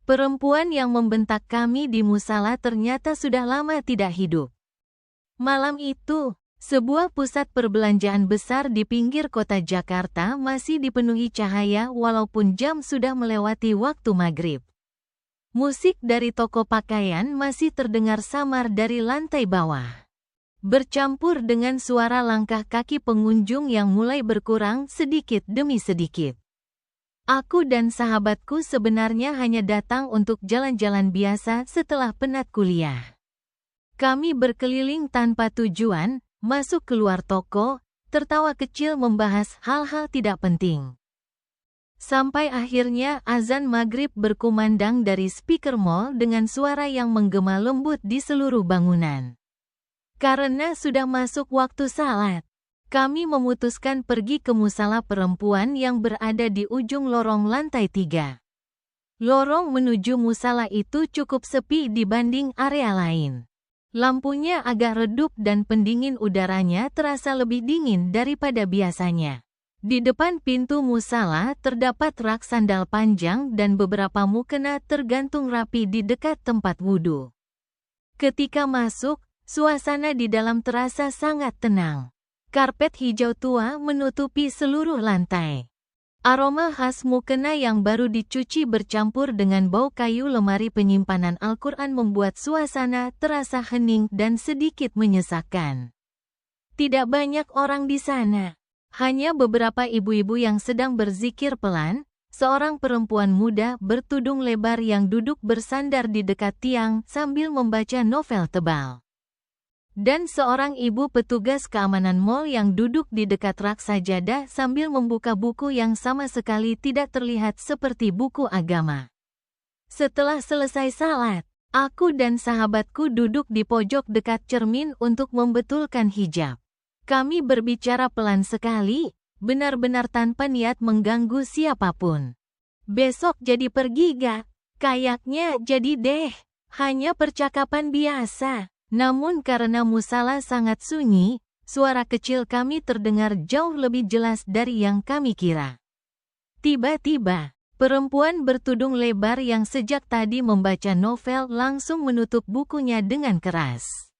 Perempuan yang membentak kami di musala ternyata sudah lama tidak hidup. Malam itu, sebuah pusat perbelanjaan besar di pinggir kota Jakarta masih dipenuhi cahaya walaupun jam sudah melewati waktu maghrib. Musik dari toko pakaian masih terdengar samar dari lantai bawah, bercampur dengan suara langkah kaki pengunjung yang mulai berkurang sedikit demi sedikit. Aku dan sahabatku sebenarnya hanya datang untuk jalan-jalan biasa setelah penat kuliah. Kami berkeliling tanpa tujuan, masuk keluar toko, tertawa kecil membahas hal-hal tidak penting. Sampai akhirnya azan maghrib berkumandang dari speaker mall dengan suara yang menggema lembut di seluruh bangunan. Karena sudah masuk waktu salat, kami memutuskan pergi ke musala perempuan yang berada di ujung lorong lantai 3. Lorong menuju musala itu cukup sepi dibanding area lain. Lampunya agak redup dan pendingin udaranya terasa lebih dingin daripada biasanya. Di depan pintu musala terdapat rak sandal panjang dan beberapa mukena tergantung rapi di dekat tempat wudhu. Ketika masuk, suasana di dalam terasa sangat tenang. Karpet hijau tua menutupi seluruh lantai. Aroma khas mukena yang baru dicuci bercampur dengan bau kayu lemari penyimpanan Al-Quran membuat suasana terasa hening dan sedikit menyesakkan. Tidak banyak orang di sana. Hanya beberapa ibu-ibu yang sedang berzikir pelan, seorang perempuan muda bertudung lebar yang duduk bersandar di dekat tiang sambil membaca novel tebal. Dan seorang ibu petugas keamanan mal yang duduk di dekat rak sajadah sambil membuka buku yang sama sekali tidak terlihat seperti buku agama. Setelah selesai salat, aku dan sahabatku duduk di pojok dekat cermin untuk membetulkan hijab. Kami berbicara pelan sekali, benar-benar tanpa niat mengganggu siapapun. Besok jadi pergi gak? Kayaknya jadi deh. Hanya percakapan biasa. Namun karena musala sangat sunyi, suara kecil kami terdengar jauh lebih jelas dari yang kami kira. Tiba-tiba, perempuan bertudung lebar yang sejak tadi membaca novel langsung menutup bukunya dengan keras.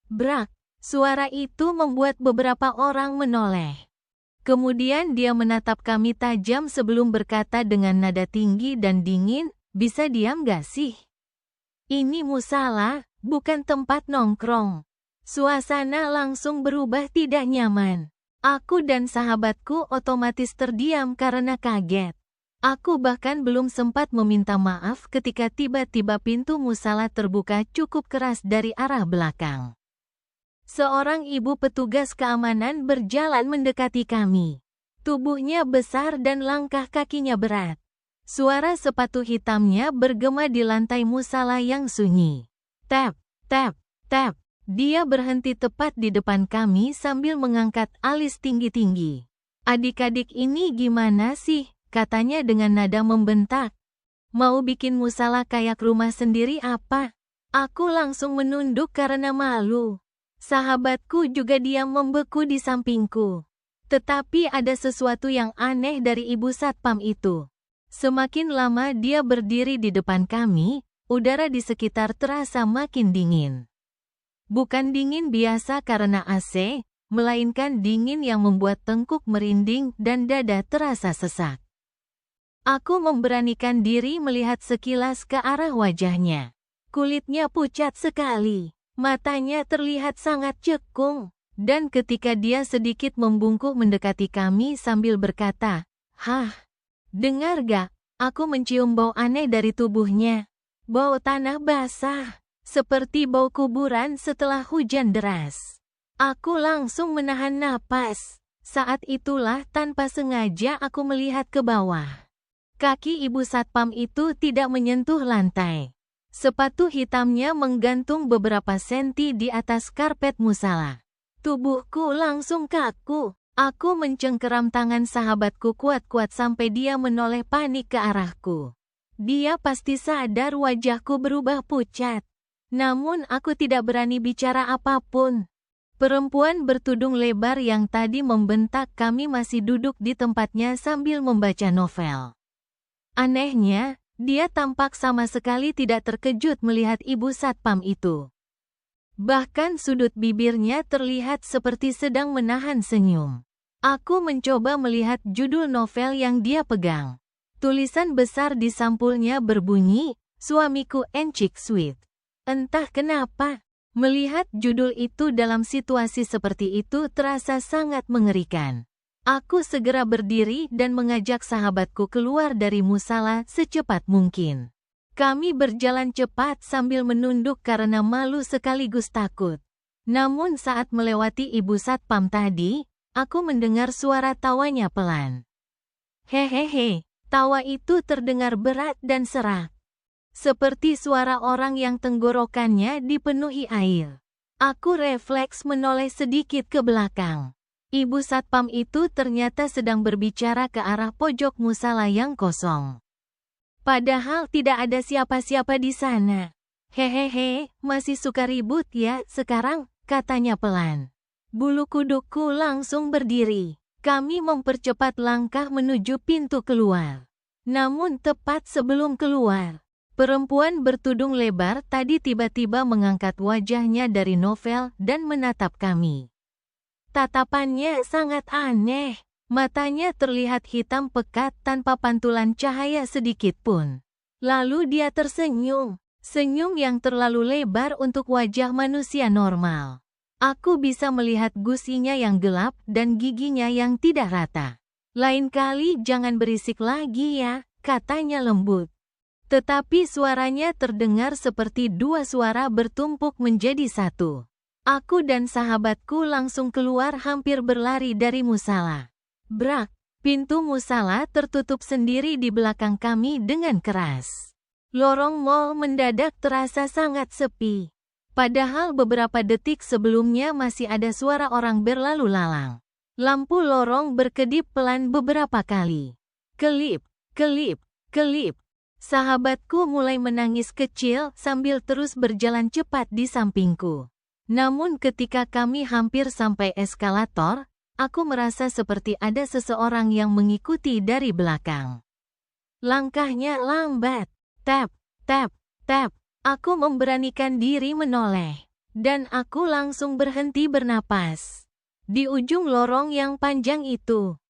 Brak, suara itu membuat beberapa orang menoleh. Kemudian dia menatap kami tajam sebelum berkata dengan nada tinggi dan dingin, "Bisa diam gak sih? Ini musala, bukan tempat nongkrong." Suasana langsung berubah tidak nyaman. Aku dan sahabatku otomatis terdiam karena kaget. Aku bahkan belum sempat meminta maaf ketika tiba-tiba pintu musala terbuka cukup keras dari arah belakang. Seorang ibu petugas keamanan berjalan mendekati kami. Tubuhnya besar dan langkah kakinya berat. Suara sepatu hitamnya bergema di lantai musala yang sunyi. Tap, tap, tap. Dia berhenti tepat di depan kami sambil mengangkat alis tinggi-tinggi. "Adik-adik ini gimana sih?" katanya dengan nada membentak. "Mau bikin musala kayak rumah sendiri apa?" Aku langsung menunduk karena malu. Sahabatku juga diam membeku di sampingku. Tetapi ada sesuatu yang aneh dari ibu satpam itu. Semakin lama dia berdiri di depan kami, udara di sekitar terasa makin dingin. Bukan dingin biasa karena AC, melainkan dingin yang membuat tengkuk merinding dan dada terasa sesak. Aku memberanikan diri melihat sekilas ke arah wajahnya. Kulitnya pucat sekali, matanya terlihat sangat cekung, dan ketika dia sedikit membungkuk mendekati kami sambil berkata, "Hah, dengar gak? Aku mencium bau aneh dari tubuhnya. Bau tanah basah, seperti bau kuburan setelah hujan deras." Aku langsung menahan napas. Saat itulah tanpa sengaja aku melihat ke bawah. Kaki ibu satpam itu tidak menyentuh lantai. Sepatu hitamnya menggantung beberapa senti di atas karpet musala. Tubuhku langsung kaku. Aku mencengkeram tangan sahabatku kuat-kuat sampai dia menoleh panik ke arahku. Dia pasti sadar wajahku berubah pucat. Namun aku tidak berani bicara apapun. Perempuan bertudung lebar yang tadi membentak kami masih duduk di tempatnya sambil membaca novel. Anehnya, Dia tampak sama sekali tidak terkejut melihat ibu satpam itu. Bahkan sudut bibirnya terlihat seperti sedang menahan senyum. Aku mencoba melihat judul novel yang dia pegang. Tulisan besar di sampulnya berbunyi, "Suamiku Encik Sweet." Entah kenapa, melihat judul itu dalam situasi seperti itu terasa sangat mengerikan. Aku segera berdiri dan mengajak sahabatku keluar dari musala secepat mungkin. Kami berjalan cepat sambil menunduk karena malu sekaligus takut. Namun saat melewati ibu satpam tadi, aku mendengar suara tawanya pelan. Hehehe, tawa itu terdengar berat dan serak. Seperti suara orang yang tenggorokannya dipenuhi air. Aku refleks menoleh sedikit ke belakang. Ibu satpam itu ternyata sedang berbicara ke arah pojok musala yang kosong. Padahal tidak ada siapa-siapa di sana. Hehehe, masih suka ribut ya sekarang, katanya pelan. Bulu kudukku langsung berdiri. Kami mempercepat langkah menuju pintu keluar. Namun tepat sebelum keluar, perempuan bertudung lebar tadi tiba-tiba mengangkat wajahnya dari novel dan menatap kami. Tatapannya sangat aneh. Matanya terlihat hitam pekat tanpa pantulan cahaya sedikit pun. Lalu dia tersenyum. Senyum yang terlalu lebar untuk wajah manusia normal. Aku bisa melihat gusinya yang gelap dan giginya yang tidak rata. Lain kali jangan berisik lagi ya, katanya lembut. Tetapi suaranya terdengar seperti dua suara bertumpuk menjadi satu. Aku dan sahabatku langsung keluar hampir berlari dari musala. Brak, pintu musala tertutup sendiri di belakang kami dengan keras. Lorong mal mendadak terasa sangat sepi. Padahal beberapa detik sebelumnya masih ada suara orang berlalu lalang. Lampu lorong berkedip pelan beberapa kali. Kelip, kelip, kelip. Sahabatku mulai menangis kecil sambil terus berjalan cepat di sampingku. Namun ketika kami hampir sampai eskalator, aku merasa seperti ada seseorang yang mengikuti dari belakang. Langkahnya lambat. Tap, tap, tap. Aku memberanikan diri menoleh. Dan aku langsung berhenti bernapas. Di ujung lorong yang panjang itu,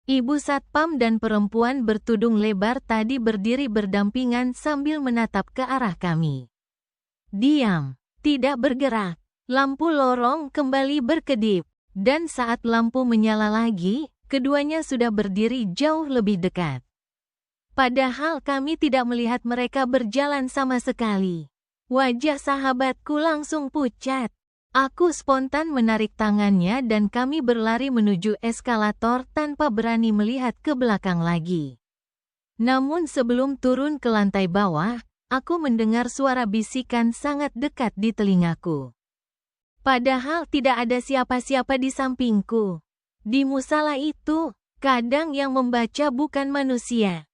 ibu satpam dan perempuan bertudung lebar tadi berdiri berdampingan sambil menatap ke arah kami. Diam, tidak bergerak. Lampu lorong kembali berkedip. Dan saat lampu menyala lagi, keduanya sudah berdiri jauh lebih dekat. Padahal kami tidak melihat mereka berjalan sama sekali. Wajah sahabatku langsung pucat. Aku spontan menarik tangannya dan kami berlari menuju eskalator tanpa berani melihat ke belakang lagi. Namun sebelum turun ke lantai bawah, aku mendengar suara bisikan sangat dekat di telingaku. Padahal tidak ada siapa-siapa di sampingku. Di musala itu, kadang yang membaca bukan manusia,